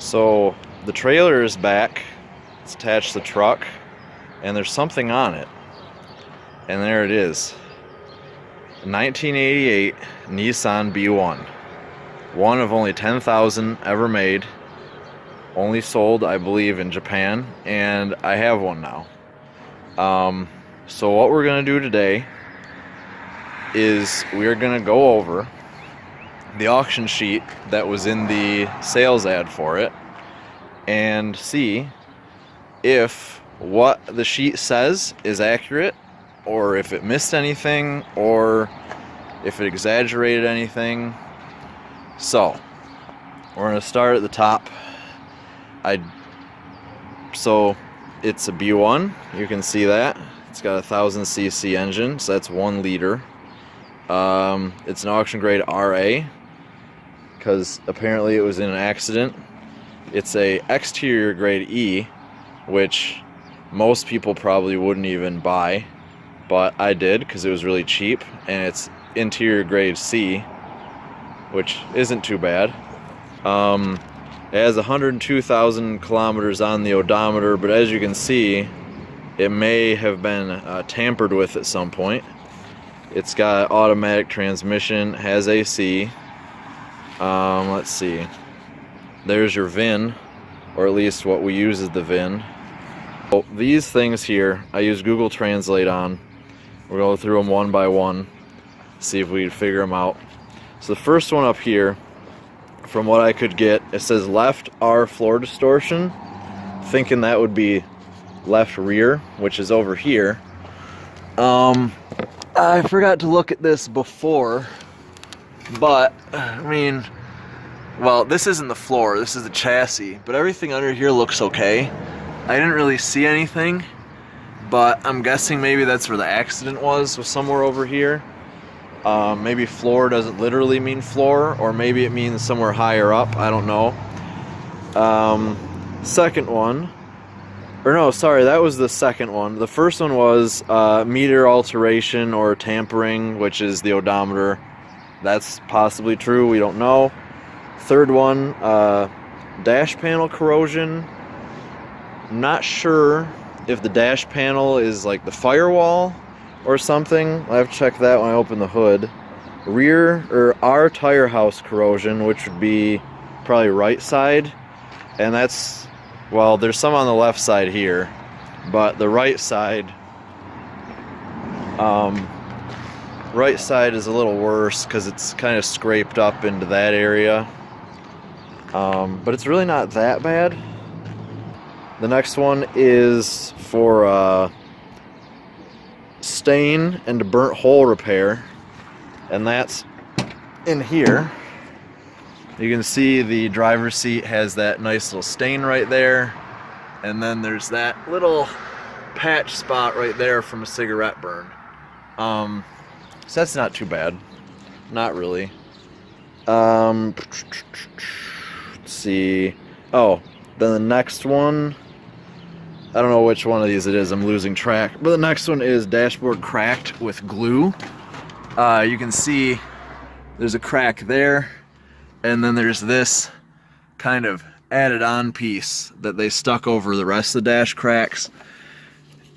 So the trailer is back. It's attached to the truck, and there's something on it. And there it is. A 1988 Nissan Be-1. One of only 10,000 ever made. Only sold, I believe, in Japan, and I have one now. So what we're going to do today is we're going to go over the auction sheet that was in the sales ad for it and see if what the sheet says is accurate, or if it missed anything, or if it exaggerated anything. So we're going to start at the top. So it's a B1, you can see that. It's got a 1000cc engine, so that's 1 liter. It's an auction grade RA, because apparently it was in an accident. It's a exterior grade E, which most people probably wouldn't even buy, but I did because it was really cheap. And it's interior grade C, which isn't too bad. It has 102,000 kilometers on the odometer, but as you can see, it may have been tampered with at some point. It's got automatic transmission, has AC. Let's see. There's your VIN, or at least what we use as the VIN. So these things here, I use Google Translate on. We're going through them one by one, see if we can figure them out. So the first one up here, from what I could get, it says left R floor distortion, thinking that would be left rear, which is over here. I forgot to look at this before, but I mean, well, this isn't the floor, this is the chassis, but everything under here looks okay. I didn't really see anything, but I'm guessing maybe that's where the accident was somewhere over here. Maybe floor doesn't literally mean floor, or maybe it means somewhere higher up, I don't know. Second one, or no, sorry, that was the second one. The first one was meter alteration or tampering, which is the odometer. That's possibly true, we don't know. Third one, dash panel corrosion. I'm not sure if the dash panel is like the firewall or something. I have to check that when I open the hood. Rear or R tire house corrosion, which would be probably right side, and that's, well, there's some on the left side here, but the right side is a little worse because it's kind of scraped up into that area, but it's really not that bad. The next one is for stain and burnt hole repair, and that's in here. You can see the driver's seat has that nice little stain right there, and then there's that little patch spot right there from a cigarette burn. So that's not too bad, not really. Let's see. Oh, then the next one, I don't know which one of these it is, I'm losing track. But the next one is dashboard cracked with glue. You can see there's a crack there, and then there's this kind of added on piece that they stuck over the rest of the dash cracks.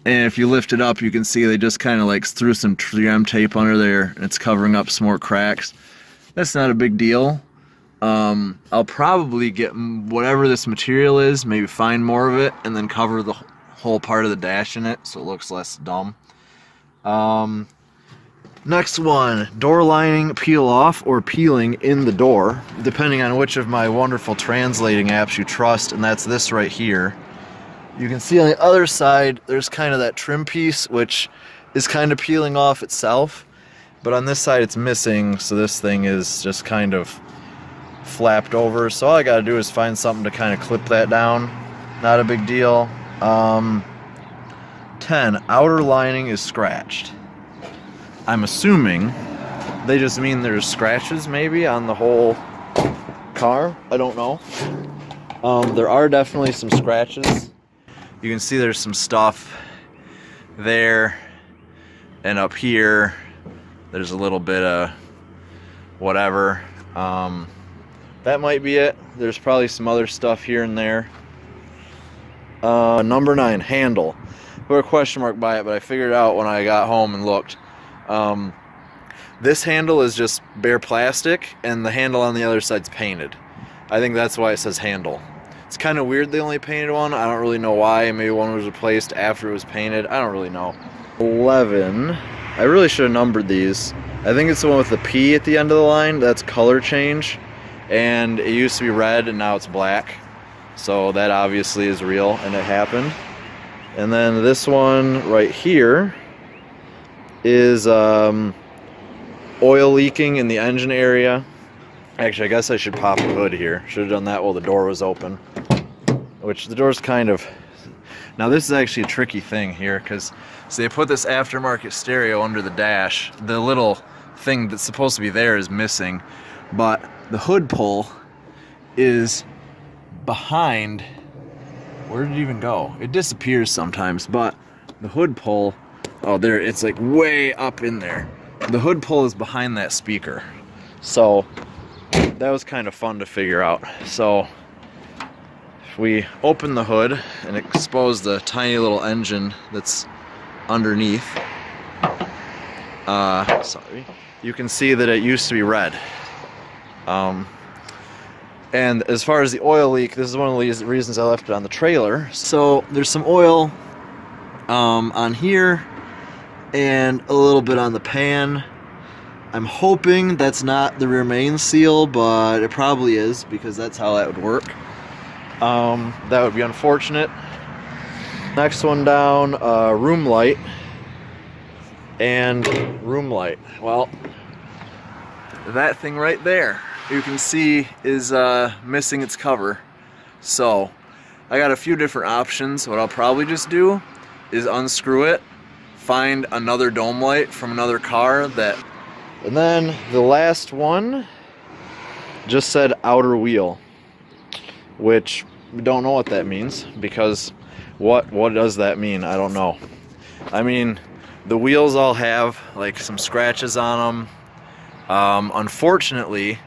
And if you lift it up, you can see they just kind of like threw some 3M tape under there, and it's covering up some more cracks. That's not a big deal. I'll probably get whatever this material is, maybe find more of it, and then cover the whole part of the dash in it so it looks less dumb. Next one, door lining peel off or peeling in the door, depending on which of my wonderful translating apps you trust, and that's this right here. You can see on the other side there's kind of that trim piece which is kind of peeling off itself, but on this side it's missing, so this thing is just kind of flapped over. So all I gotta do is find something to kind of clip that down. Not a big deal. 10, outer lining is scratched. I'm assuming they just mean there's scratches maybe on the whole car. I don't know. There are definitely some scratches. You can see there's some stuff there, and up here there's a little bit of whatever. that might be it. There's probably some other stuff here and there. Number 9, handle. Put a question mark by it, but I figured it out when I got home and looked. This handle is just bare plastic, and the handle on the other side's painted. I think that's why it says handle. It's kind of weird they only painted one. I don't really know why. Maybe one was replaced after it was painted. I don't really know. 11. I really should have numbered these. I think it's the one with the P at the end of the line. That's color change. And it used to be red, and now it's black. So that obviously is real, and it happened. And then this one right here is oil leaking in the engine area. Actually, I guess I should pop the hood here. Should have done that while the door was open. Which the door's kind of... Now this is actually a tricky thing here, because so they put this aftermarket stereo under the dash. The little thing that's supposed to be there is missing, but the hood pull is behind... Where did it even go? It disappears sometimes, but the hood pull... Oh, there, it's like way up in there. The hood pull is behind that speaker. So that was kind of fun to figure out. So if we open the hood and expose the tiny little engine that's underneath, you can see that it used to be red. And as far as the oil leak, this is one of the reasons I left it on the trailer. So there's some oil on here and a little bit on the pan. I'm hoping that's not the rear main seal, but it probably is, because that's how that would work. That would be unfortunate. Next one down, room light. And room light. Well, that thing right there, you can see, is missing its cover. So I got a few different options. What I'll probably just do is unscrew it, find another dome light from another car that... And then the last one just said outer wheel, which we don't know what that means, because what does that mean? I don't know. I mean, the wheels all have like some scratches on them. Unfortunately,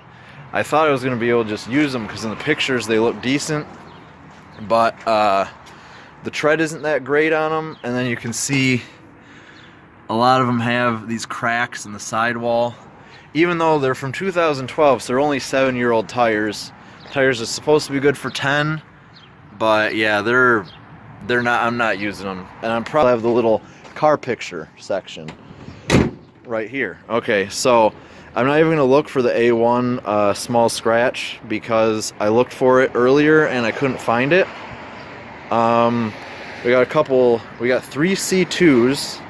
I thought I was going to be able to just use them because in the pictures they look decent, but the tread isn't that great on them, and then you can see a lot of them have these cracks in the sidewall. Even though they're from 2012, so they're only 7-year-old tires. Tires are supposed to be good for 10, but yeah, they're not. I'm not using them, and I'm probably have the little car picture section right here. Okay, so I'm not even gonna look for the A1 small scratch, because I looked for it earlier and I couldn't find it. We got 3 C2s,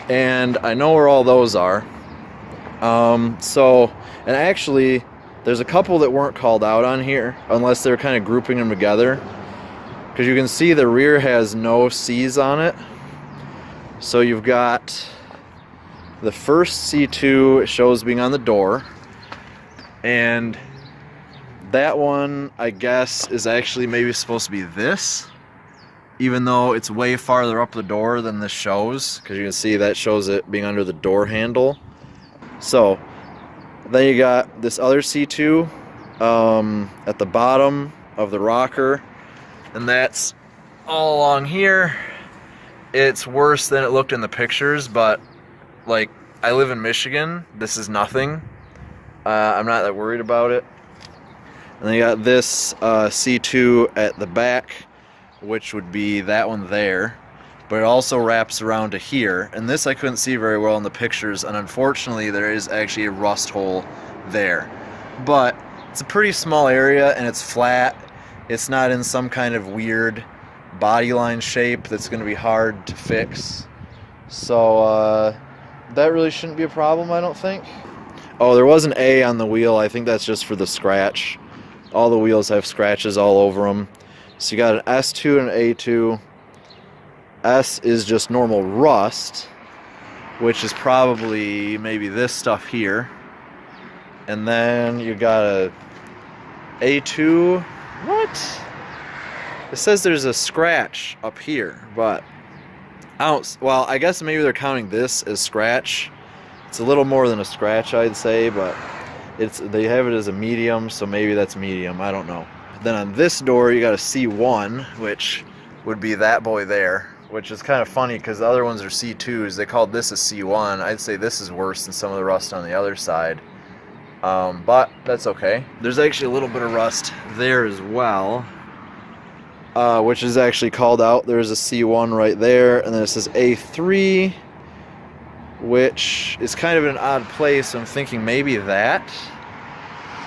and I know where all those are. And actually, there's a couple that weren't called out on here, unless they're kind of grouping them together. Because you can see the rear has no C's on it. So you've got the first C2, it shows being on the door. And that one, I guess, is actually maybe supposed to be this, even though it's way farther up the door than this shows, because you can see that shows it being under the door handle. So then you got this other C2 at the bottom of the rocker, and that's all along here. It's worse than it looked in the pictures, but like, I live in Michigan, this is nothing. I'm not that worried about it. And then you got this C2 at the back, which would be that one there, but it also wraps around to here, and this I couldn't see very well in the pictures, and unfortunately there is actually a rust hole there. But it's a pretty small area, and it's flat. It's not in some kind of weird body line shape that's going to be hard to fix. So that really shouldn't be a problem, I don't think. Oh, there was an A on the wheel. I think that's just for the scratch. All the wheels have scratches all over them. So you got an S2 and an A2. S is just normal rust, which is probably maybe this stuff here. And then you got a A2. What? It says there's a scratch up here, but I don't. Well, I guess maybe they're counting this as scratch. It's a little more than a scratch, I'd say, but They have it as a medium, so maybe that's medium. I don't know. Then on this door, you got a C1, which would be that boy there, which is kind of funny because the other ones are C2s. They called this a C1. I'd say this is worse than some of the rust on the other side. But that's okay. There's actually a little bit of rust there as well, which is actually called out. There's a C1 right there, and then it says A3, which is kind of in an odd place. So I'm thinking maybe that,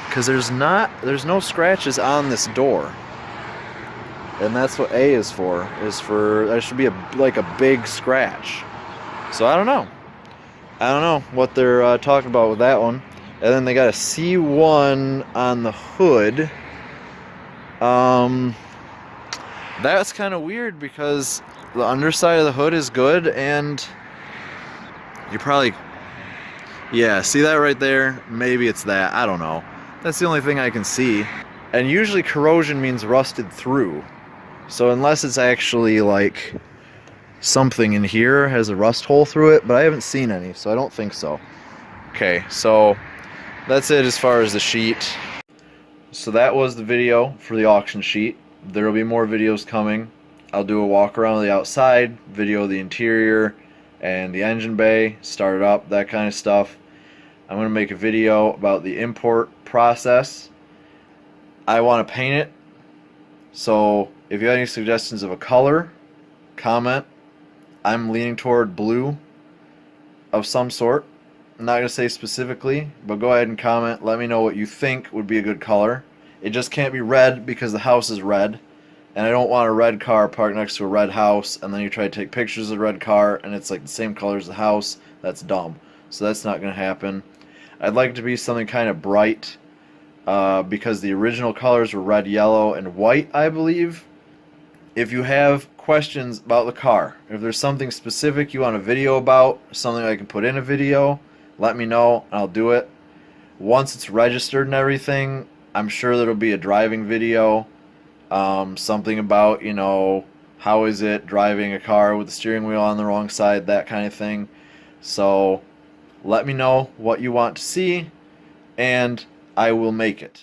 because there's no scratches on this door, and that's what A is for. There should be like a big scratch. So I don't know what they're talking about with that one. And then they got a C1 on the hood. That's kind of weird because the underside of the hood is good, and you probably, yeah, see that right there? Maybe it's that. I don't know. That's the only thing I can see. And usually corrosion means rusted through. So unless it's actually like something in here has a rust hole through it, but I haven't seen any, so I don't think so. Okay, so that's it as far as the sheet. So that was the video for the auction sheet. There will be more videos coming. I'll do a walk around the outside, video the interior and the engine bay, start it up, that kind of stuff. I'm going to make a video about the import process. I want to paint it, so if you have any suggestions of a color, comment. I'm leaning toward blue of some sort. I'm not going to say specifically, but go ahead and comment. Let me know what you think would be a good color. It just can't be red because the house is red, and I don't want a red car parked next to a red house, and then you try to take pictures of the red car and it's like the same color as the house. That's dumb. So that's not going to happen. I'd like it to be something kind of bright, because the original colors were red, yellow, and white, I believe. If you have questions about the car, if there's something specific you want a video about, something I can put in a video, let me know and I'll do it. Once it's registered and everything, I'm sure there'll be a driving video, something about, you know, how is it driving a car with the steering wheel on the wrong side, that kind of thing. So let me know what you want to see and I will make it.